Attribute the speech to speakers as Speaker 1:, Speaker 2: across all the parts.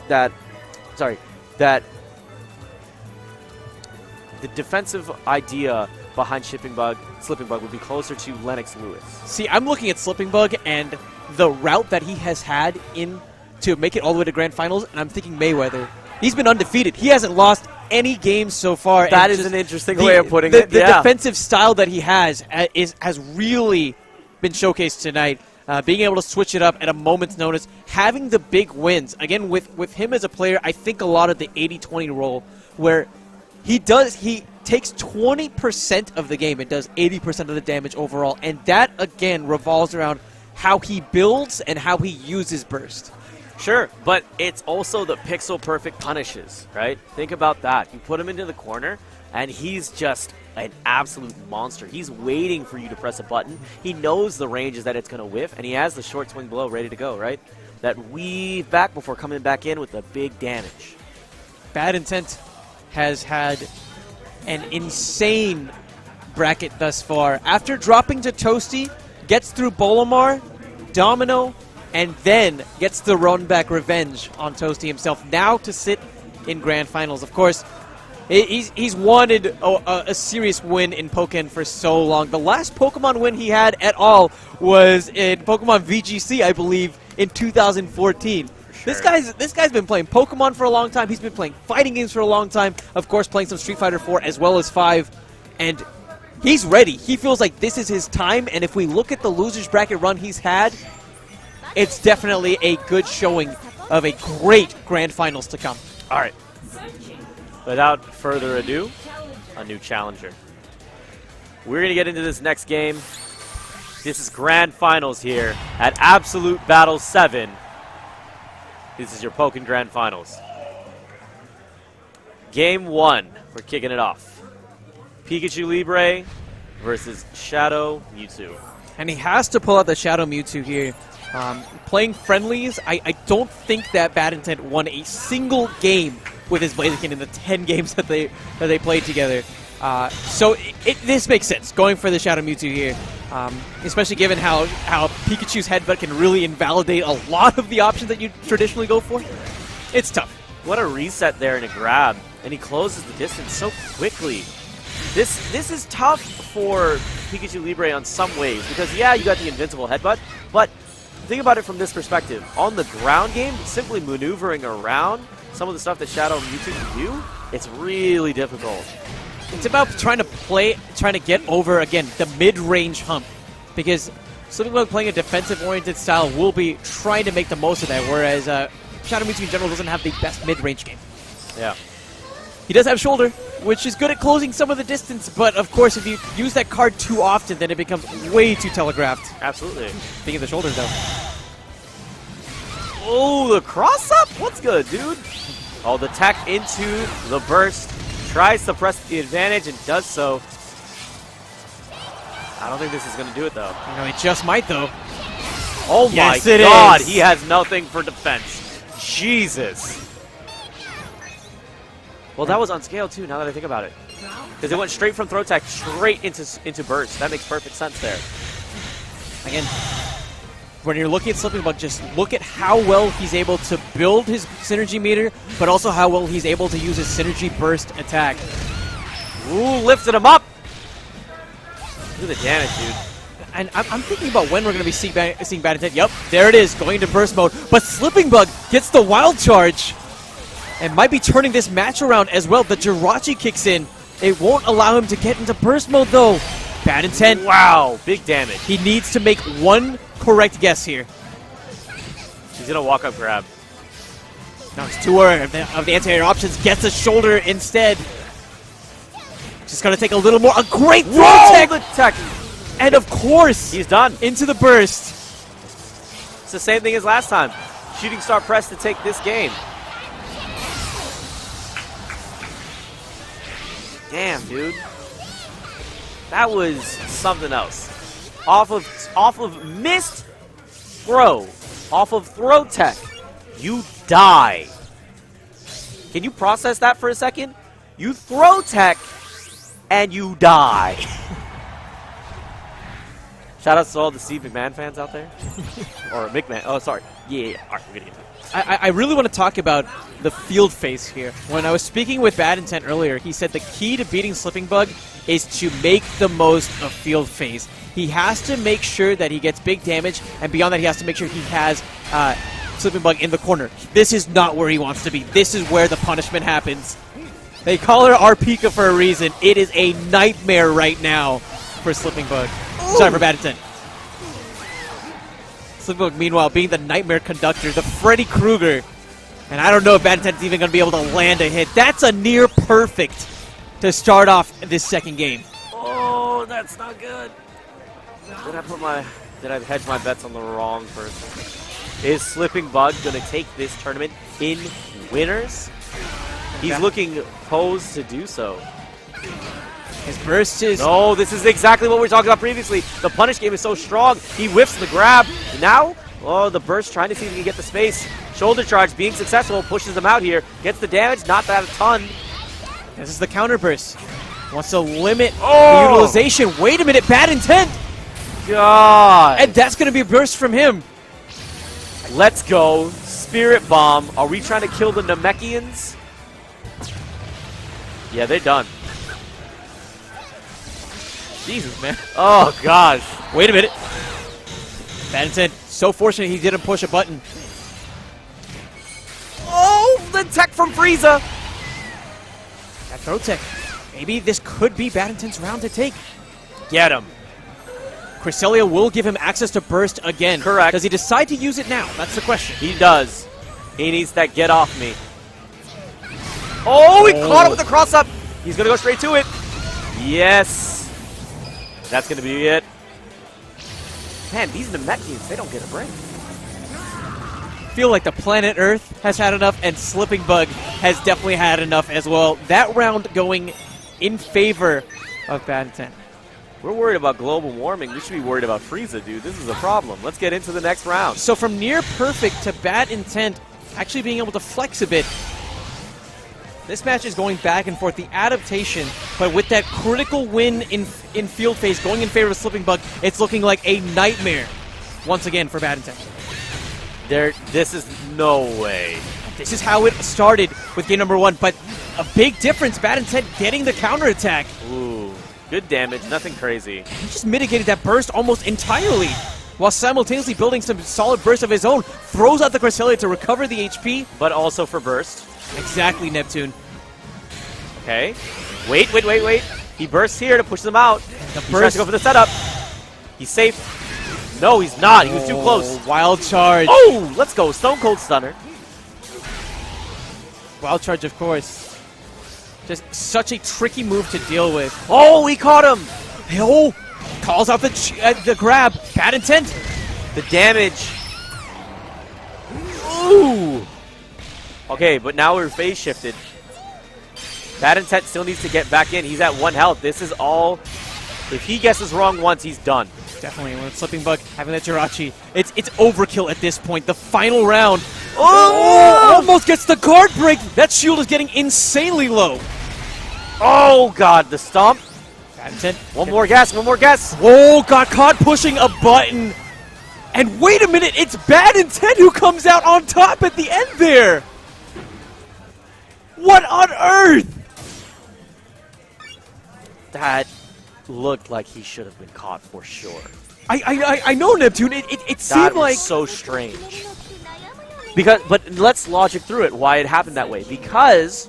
Speaker 1: that the defensive idea behind Slippingbug would be closer to Lennox Lewis.
Speaker 2: See, I'm looking at Slippingbug and the route that he has had in to make it all the way to Grand Finals, and I'm thinking Mayweather. He's been undefeated. He hasn't lost any games so far.
Speaker 1: That is an interesting way of putting it.
Speaker 2: The defensive style that he has really been showcased tonight. Being able to switch it up at a moment's notice, having the big wins. Again, with him as a player, I think a lot of the 80-20 role where he takes 20% of the game and does 80% of the damage overall. And that, again, revolves around how he builds and how he uses burst.
Speaker 1: Sure, but it's also the pixel perfect punishes, right? Think about that. You put him into the corner, and he's just an absolute monster. He's waiting for you to press a button. He knows the ranges that it's going to whiff, and he has the short swing blow ready to go, right? That weave back before coming back in with the big damage.
Speaker 2: BadIntent has had an insane bracket thus far. After dropping to Toasty, gets through Bolomar, Domino, and then gets the run back revenge on Toasty himself. Now to sit in Grand Finals. Of course, he's wanted a serious win in Pokken for so long. The last Pokemon win he had at all was in Pokemon VGC, I believe, in 2014. Sure. This guy's been playing Pokemon for a long time. He's been playing fighting games for a long time. Of course, playing some Street Fighter 4 as well as 5. And he's ready. He feels like this is his time. And if we look at the losers bracket run he's had, it's definitely a good showing of a great Grand Finals to come.
Speaker 1: All right. Without further ado, a new challenger. We're going to get into this next game. This is Grand Finals here at Absolute Battle 7. This is your Pokken Grand Finals. Game 1, we're kicking it off. Pikachu Libre versus Shadow Mewtwo.
Speaker 2: And he has to pull out the Shadow Mewtwo here. Playing friendlies, I don't think that BadIntent won a single game with his Blaziken in the 10 games that they played together. So this makes sense, going for the Shadow Mewtwo here. Especially given how Pikachu's headbutt can really invalidate a lot of the options that you traditionally go for. It's tough.
Speaker 1: What a reset there and a grab. And he closes the distance so quickly. This is tough for Pikachu Libre on some ways. Because, yeah, you got the invincible headbutt. But think about it from this perspective. On the ground game, simply maneuvering around some of the stuff that Shadow Mewtwo can do, it's really difficult.
Speaker 2: It's about trying to get over, again, the mid-range hump. Because Slippingbug playing a defensive-oriented style will be trying to make the most of that, whereas Shadow Mewtwo in general doesn't have the best mid-range game.
Speaker 1: Yeah.
Speaker 2: He does have shoulder, which is good at closing some of the distance, but of course if you use that card too often, then it becomes way too telegraphed.
Speaker 1: Absolutely.
Speaker 2: Speaking of the shoulders, though.
Speaker 1: Oh, the cross-up? What's good, dude? Oh, the tech into the burst. Tries to press the advantage and does so. I don't think this is going to do it, though.
Speaker 2: No, he just might, though.
Speaker 1: Oh, yes, my God. He has nothing for defense. Jesus. Well, that was on scale, too, now that I think about it. Because it went straight from throw tech straight into burst. That makes perfect sense there.
Speaker 2: Again, when you're looking at Slippingbug, just look at how well he's able to build his synergy meter, but also how well he's able to use his synergy burst attack.
Speaker 1: Ooh, lifted him up. Look at the damage, dude.
Speaker 2: And I'm thinking about when we're going to be seeing BadIntent. Yep, there it is, going into burst mode. But Slippingbug gets the wild charge and might be turning this match around as well. The Jirachi kicks in. It won't allow him to get into burst mode, though. BadIntent.
Speaker 1: Wow, big damage.
Speaker 2: He needs to make one correct guess here.
Speaker 1: He's going to walk up grab.
Speaker 2: No, it's too aware of the anti-air options. Gets a shoulder instead. Just going to take a little more. A great throw tech!
Speaker 1: The tech!
Speaker 2: And of course,
Speaker 1: he's done.
Speaker 2: Into the burst.
Speaker 1: It's the same thing as last time. Shooting star press to take this game. Damn, dude. That was something else. Off of missed throw. Off of throw tech. You die. Can you process that for a second? You throw tech and you die. Shout out to all the Steve McMahon fans out there. Or McMahon. Oh, sorry. Yeah. All right, we're going to get to it.
Speaker 2: I really want to talk about the field phase here. When I was speaking with BadIntent earlier, he said the key to beating Slippingbug is to make the most of field phase. He has to make sure that he gets big damage, and beyond that, he has to make sure he has Slippingbug in the corner. This is not where he wants to be. This is where the punishment happens. They call her our Pika for a reason. It is a nightmare right now for Slippingbug. Sorry for BadIntent. Slippingbug, meanwhile, being the nightmare conductor, the Freddy Krueger. And I don't know if BadIntent's even going to be able to land a hit. That's a near perfect to start off this second game.
Speaker 1: Oh, that's not good. Did I hedge my bets on the wrong person? Is Slippingbug going to take this tournament in winners? He's looking posed to do so.
Speaker 2: His burst is...
Speaker 1: No, this is exactly what we were talking about previously. The punish game is so strong. He whiffs the grab. Now, oh, the burst trying to see if he can get the space. Shoulder charge being successful, pushes him out here. Gets the damage, not that a ton.
Speaker 2: This is the counter burst. Wants to limit the utilization. Wait a minute, BadIntent!
Speaker 1: God.
Speaker 2: And that's going to be a burst from him.
Speaker 1: Let's go. Spirit Bomb. Are we trying to kill the Namekians? Yeah, they're done.
Speaker 2: Jesus, man.
Speaker 1: Oh, gosh.
Speaker 2: Wait a minute. BadIntent, so fortunate he didn't push a button.
Speaker 1: Oh, the tech from Frieza.
Speaker 2: That throw tech. Maybe this could be BadIntent's round to take.
Speaker 1: Get him.
Speaker 2: Cresselia will give him access to burst again.
Speaker 1: Correct.
Speaker 2: Does he decide to use it now? That's the question.
Speaker 1: He does. He needs that get off me. Oh, he caught it with the cross up. He's going to go straight to it. Yes. That's going to be it. Man, these Namekians, they don't get a break.
Speaker 2: Feel like the planet Earth has had enough, and Slippingbug has definitely had enough as well. That round going in favor of BadIntent.
Speaker 1: We're worried about global warming. We should be worried about Frieza, dude. This is a problem. Let's get into the next round.
Speaker 2: So from near perfect to BadIntent actually being able to flex a bit. This match is going back and forth. The adaptation, but with that critical win in field phase going in favor of Slippingbug, it's looking like a nightmare once again for BadIntent.
Speaker 1: This is no way.
Speaker 2: This is how it started with game number one, but a big difference. BadIntent getting the counterattack.
Speaker 1: Ooh, good damage, nothing crazy.
Speaker 2: He just mitigated that burst almost entirely, while simultaneously building some solid burst of his own. Throws out the Cresselia to recover the HP.
Speaker 1: But also for burst.
Speaker 2: Exactly, Neptune.
Speaker 1: Okay. Wait. He bursts here to push them out.
Speaker 2: The
Speaker 1: He tries to go for the setup. He's safe. No, he's not. He was too close.
Speaker 2: Wild charge.
Speaker 1: Oh, let's go. Stone Cold Stunner.
Speaker 2: Wild charge, of course. Just such a tricky move to deal with.
Speaker 1: Oh, he caught him.
Speaker 2: Oh, calls out the grab. BadIntent.
Speaker 1: The damage. Ooh. Okay, but now we're phase shifted. BadIntent still needs to get back in. He's at 1 health. This is all... If he guesses wrong once, he's done.
Speaker 2: Definitely, when Slippingbug having that Jirachi, it's overkill at this point. The final round.
Speaker 1: Oh!
Speaker 2: Almost gets the guard break. That shield is getting insanely low.
Speaker 1: Oh, God, the stomp.
Speaker 2: BadIntent.
Speaker 1: One more guess.
Speaker 2: Oh, got caught pushing a button. And wait a minute, it's BadIntent who comes out on top at the end there. What on earth?
Speaker 1: That looked like he should have been caught for sure.
Speaker 2: I know, Neptune. It seemed like
Speaker 1: so strange. But let's logic through it. Why it happened that way? Because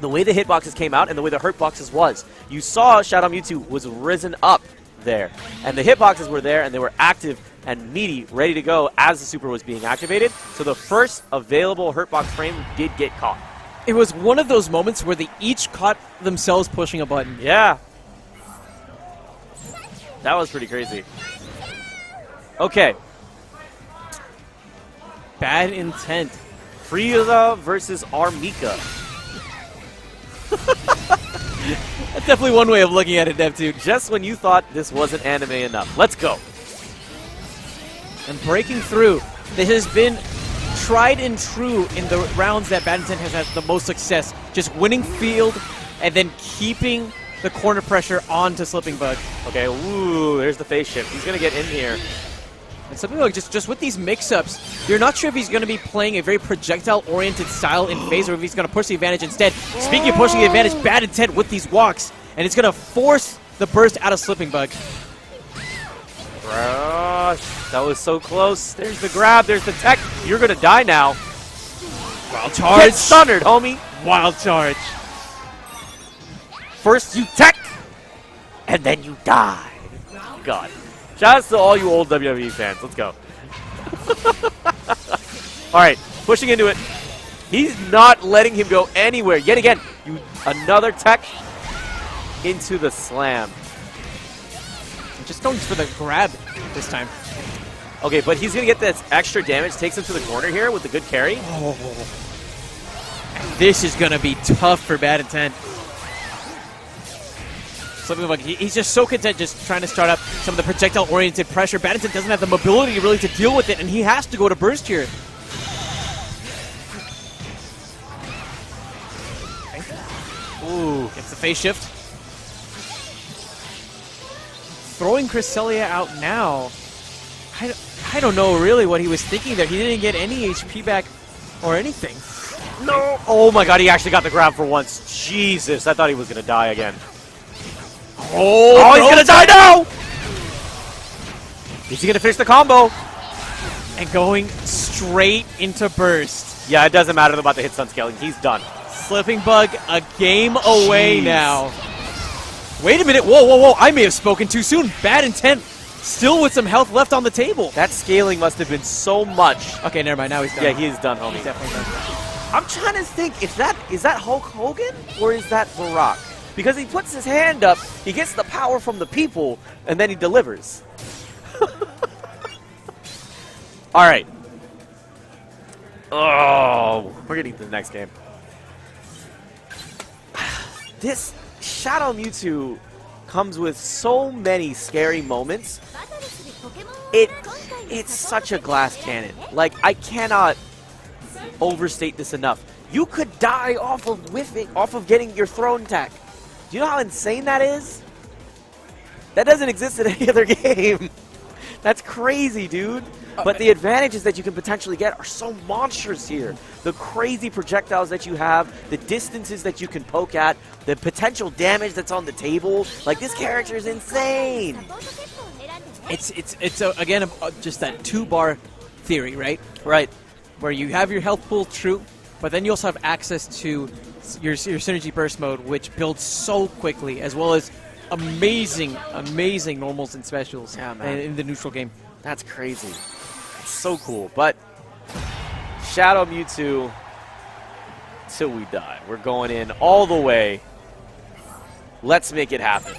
Speaker 1: the way the hitboxes came out and the way the hurtboxes was, you saw Shadow Mewtwo was risen up there, and the hitboxes were there and they were active and meaty, ready to go as the super was being activated. So the first available hurtbox frame did get caught.
Speaker 2: it was one of those moments where they each caught themselves pushing a button.
Speaker 1: Yeah. That was pretty crazy. Okay.
Speaker 2: BadIntent.
Speaker 1: Frieza versus Armika.
Speaker 2: That's definitely one way of looking at it, Neptune.
Speaker 1: Just when you thought this wasn't anime enough. Let's go.
Speaker 2: And breaking through. This has been tried and true in the rounds that BadIntent has had the most success. Just winning field and then keeping the corner pressure onto Slippingbug.
Speaker 1: Okay, ooh, there's the phase shift. He's going to get in here.
Speaker 2: And something like just with these mix-ups, you're not sure if he's going to be playing a very projectile-oriented style in phase or if he's going to push the advantage instead. Speaking of pushing the advantage, BadIntent with these walks, and it's going to force the burst out of Slippingbug.
Speaker 1: That was so close. There's the grab. There's the tech. You're going to die now.
Speaker 2: Wild charge.
Speaker 1: Get stunnered, homie.
Speaker 2: Wild charge.
Speaker 1: First you tech, and then you die. God. Shout out to all you old WWE fans. Let's go. All right, pushing into it. He's not letting him go anywhere. Yet again, another tech into the slam.
Speaker 2: Just going for the grab this time.
Speaker 1: Okay, but he's going to get this extra damage. Takes him to the corner here with the good carry.
Speaker 2: Oh. And this is going to be tough for BadIntent. Slippingbug, he's just so content just trying to start up some of the projectile-oriented pressure. BadIntent doesn't have the mobility really to deal with it, and he has to go to burst here. Ooh, gets the phase shift. Throwing Cresselia out now. I don't know really what he was thinking there. He didn't get any HP back or anything.
Speaker 1: No. Oh my god, he actually got the grab for once. Jesus, I thought he was going to die again. Oh, he's going to die now! Is he going to finish the combo?
Speaker 2: And going straight into burst.
Speaker 1: Yeah, it doesn't matter about the hit stun scaling. He's done.
Speaker 2: Slippingbug a game away now. Wait a minute. Whoa, whoa, whoa. I may have spoken too soon. BadIntent still with some health left on the table.
Speaker 1: That scaling must have been so much.
Speaker 2: Okay, never mind. Now he's done.
Speaker 1: Yeah, he is done, homie.
Speaker 2: He's definitely done.
Speaker 1: I'm trying to think, is that Hulk Hogan or is that Barack? Because he puts his hand up, he gets the power from the people, and then he delivers. All right. Oh, we're getting to the next game. This Shadow Mewtwo comes with so many scary moments. It's such a glass cannon. Like, I cannot overstate this enough. You could die off of getting your thrown tech. Do you know how insane that is? That doesn't exist in any other game. That's crazy, dude. But the advantages that you can potentially get are so monstrous here. The crazy projectiles that you have, the distances that you can poke at, the potential damage that's on the table. Like, this character is insane.
Speaker 2: It's again just that 2-bar theory, right?
Speaker 1: Right.
Speaker 2: Where you have your health pool, true, but then you also have access to your synergy burst mode, which builds so quickly, as well as amazing normals and specials in the neutral game.
Speaker 1: That's crazy. It's so cool. But Shadow Mewtwo till we die. We're going in all the way. Let's make it happen.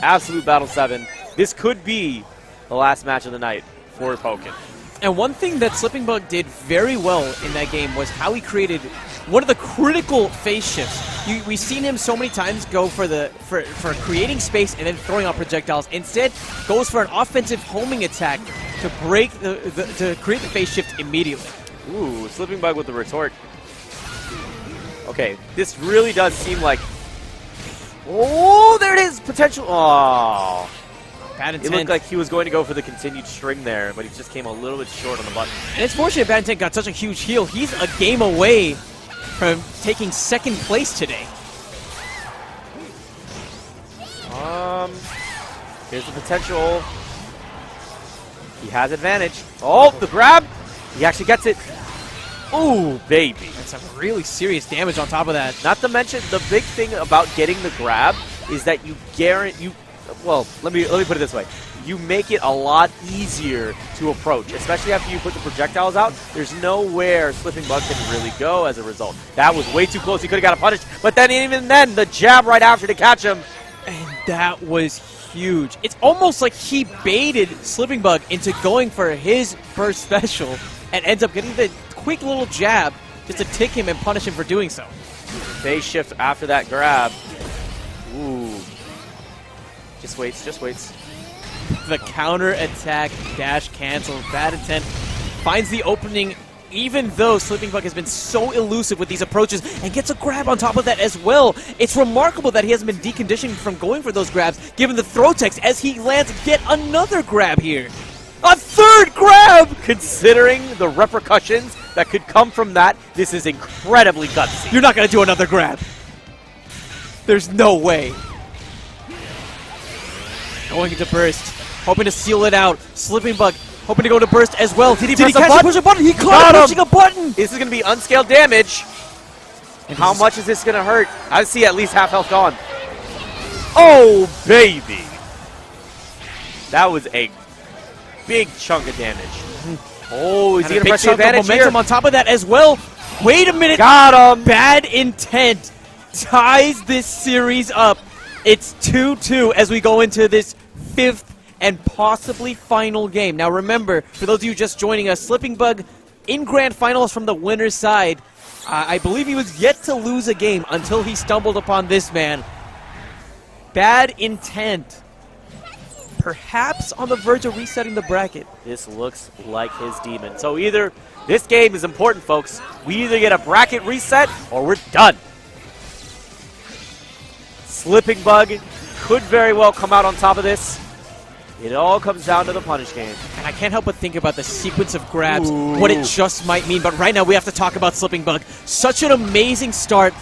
Speaker 1: Absolute Battle 7. This could be the last match of the night for Pokken.
Speaker 2: And one thing that Slippingbug did very well in that game was how he created one of the critical phase shifts. We've seen him so many times go for creating space and then throwing out projectiles. Instead, goes for an offensive homing attack to break to create the phase shift immediately.
Speaker 1: Ooh, Slippingbug with the retort. Okay, this really does seem like... Oh, there it is! Potential... Oh...
Speaker 2: BadIntent.
Speaker 1: It looked like he was going to go for the continued string there, but he just came a little bit short on the button.
Speaker 2: And it's fortunate BadIntent got such a huge heal. He's a game away from taking second place today.
Speaker 1: Here's the potential. He has advantage. Oh, the grab! He actually gets it. Ooh, baby.
Speaker 2: That's some really serious damage on top of that.
Speaker 1: Not to mention, the big thing about getting the grab is that you guarantee... Well, let me put it this way. You make it a lot easier to approach, especially after you put the projectiles out. There's nowhere Slippingbug can really go as a result. That was way too close. He could have got a punish. But then even then, the jab right after to catch him.
Speaker 2: And that was huge. It's almost like he baited Slippingbug into going for his burst special and ends up getting the quick little jab just to tick him and punish him for doing so.
Speaker 1: Phase shift after that grab. Ooh. Just waits, just waits.
Speaker 2: The counter attack dash cancel. BadIntent finds the opening, even though Slippingbug has been so elusive with these approaches, and gets a grab on top of that as well. It's remarkable that he hasn't been deconditioned from going for those grabs, given the throw text, as he lands yet another grab here. A third grab!
Speaker 1: Considering the repercussions that could come from that, this is incredibly gutsy.
Speaker 2: You're not going to do another grab. There's no way. Going into burst. Hoping to seal it out. Slippingbug hoping to go to burst as well.
Speaker 1: Did he
Speaker 2: catch
Speaker 1: press a
Speaker 2: push a button? He
Speaker 1: Got
Speaker 2: caught
Speaker 1: him.
Speaker 2: pushing a button.
Speaker 1: This is going to be unscaled damage. And how much is this going to hurt? I see at least half health gone. Oh, baby. That was a big chunk of damage. Oh, is he going to press the advantage
Speaker 2: momentum
Speaker 1: here?
Speaker 2: on top of that as well. Wait a minute.
Speaker 1: Got him.
Speaker 2: Bad Intent ties this series up. It's 2-2 as we go into this 5th and possibly final game. Now remember, for those of you just joining us, Slippingbug in grand finals from the winner's side. I believe he was yet to lose a game until he stumbled upon this man. Bad Intent. Perhaps on the verge of resetting the bracket.
Speaker 1: This looks like his demon. So either this game is important, folks. We either get a bracket reset or we're done. Slippingbug could very well come out on top of this. It all comes down to the punish game.
Speaker 2: And I can't help but think about the sequence of grabs, what it just might mean. But right now we have to talk about Slippingbug. Such an amazing start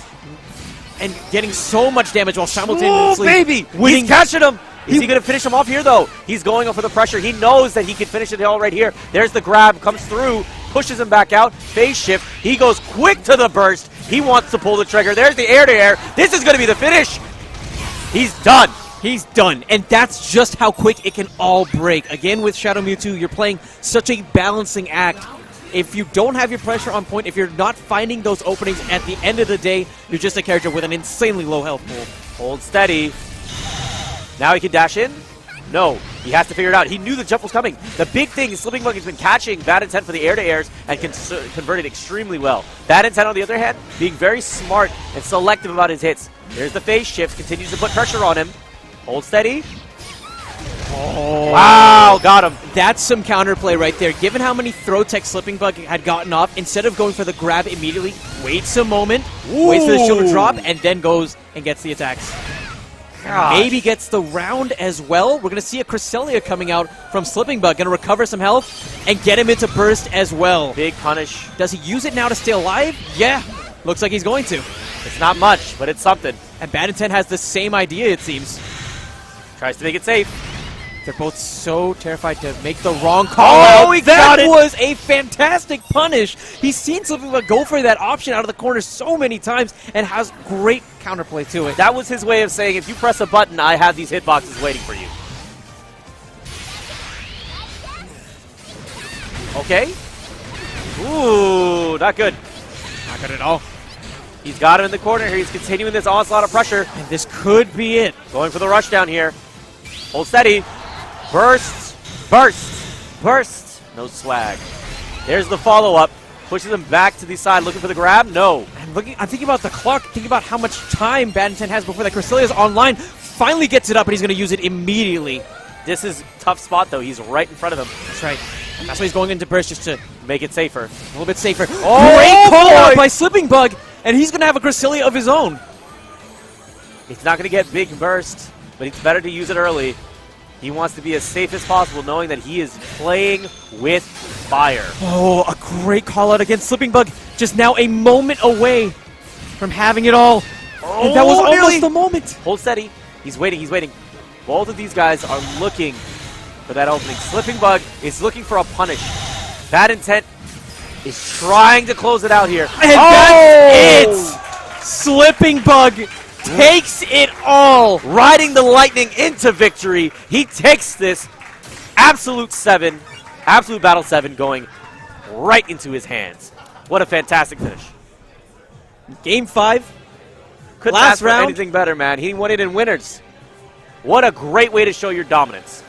Speaker 2: and getting so much damage while simultaneously winning.
Speaker 1: He's catching him! Is he going to finish him off here, though? He's going up for the pressure. He knows that he can finish it all right here. There's the grab, comes through, pushes him back out, phase shift. He goes quick to the burst. He wants to pull the trigger. There's the air-to-air. This is going to be the finish. He's done.
Speaker 2: He's done. And that's just how quick it can all break. Again, with Shadow Mewtwo, you're playing such a balancing act. If you don't have your pressure on point, if you're not finding those openings at the end of the day, you're just a character with an insanely low health pool.
Speaker 1: Hold steady. Now he can dash in? No. He has to figure it out. He knew the jump was coming. The big thing is Slippingbug has been catching BadIntent for the air-to-airs and can convert it extremely well. BadIntent, on the other hand, being very smart and selective about his hits. There's the phase shift. Continues to put pressure on him. Hold steady.
Speaker 2: Oh.
Speaker 1: Wow, got him.
Speaker 2: That's some counterplay right there. Given how many throw tech Slippingbug had gotten off, instead of going for the grab immediately, waits a moment, waits for the shield to drop, and then goes and gets the attacks. Maybe gets the round as well. We're going to see a Cresselia coming out from Slippingbug. Going to recover some health and get him into burst as well.
Speaker 1: Big punish.
Speaker 2: Does he use it now to stay alive? Yeah. Looks like he's going to.
Speaker 1: It's not much, but it's something.
Speaker 2: And BadIntent has the same idea, it seems.
Speaker 1: Tries to make it safe.
Speaker 2: They're both so terrified to make the wrong call.
Speaker 1: Oh, he got it!
Speaker 2: That was a fantastic punish. He's seen Slippingbug go for that option out of the corner so many times and has great counterplay to it.
Speaker 1: That was his way of saying, if you press a button, I have these hitboxes waiting for you. Okay. Ooh, not good.
Speaker 2: Not good at all.
Speaker 1: He's got him in the corner here. He's continuing this onslaught of pressure.
Speaker 2: And this could be it.
Speaker 1: Going for the rush down here. Hold steady. Burst. Burst. Burst. No swag. There's the follow-up. Pushes him back to the side, looking for the grab. No.
Speaker 2: I'm thinking about the clock. Thinking about how much time BadIntent has before that Cresselia is online. Finally gets it up, and he's going to use it immediately.
Speaker 1: This is a tough spot, though. He's right in front of him.
Speaker 2: That's right. And that's why he's going into burst, just to
Speaker 1: make it safer.
Speaker 2: A little bit safer.
Speaker 1: Oh,
Speaker 2: great call out
Speaker 1: boy.
Speaker 2: by Slippingbug, and he's going to have a Cresselia of his own.
Speaker 1: It's not going to get big burst, but it's better to use it early. He wants to be as safe as possible, knowing that he is playing with fire.
Speaker 2: Oh, a great call out against Slippingbug. Just now a moment away from having it all.
Speaker 1: Oh,
Speaker 2: and that was
Speaker 1: nearly.
Speaker 2: almost the moment.
Speaker 1: Hold steady. He's waiting. He's waiting. Both of these guys are looking for that opening. Slippingbug is looking for a punish. BadIntent is trying to close it out here.
Speaker 2: And that's it! Slippingbug takes it all.
Speaker 1: Riding the lightning into victory. He takes this absolute battle 7 going right into his hands. What a fantastic finish.
Speaker 2: Game 5.
Speaker 1: Couldn't
Speaker 2: Last
Speaker 1: ask for
Speaker 2: round.
Speaker 1: anything better, man. He won it in winners. What a great way to show your dominance.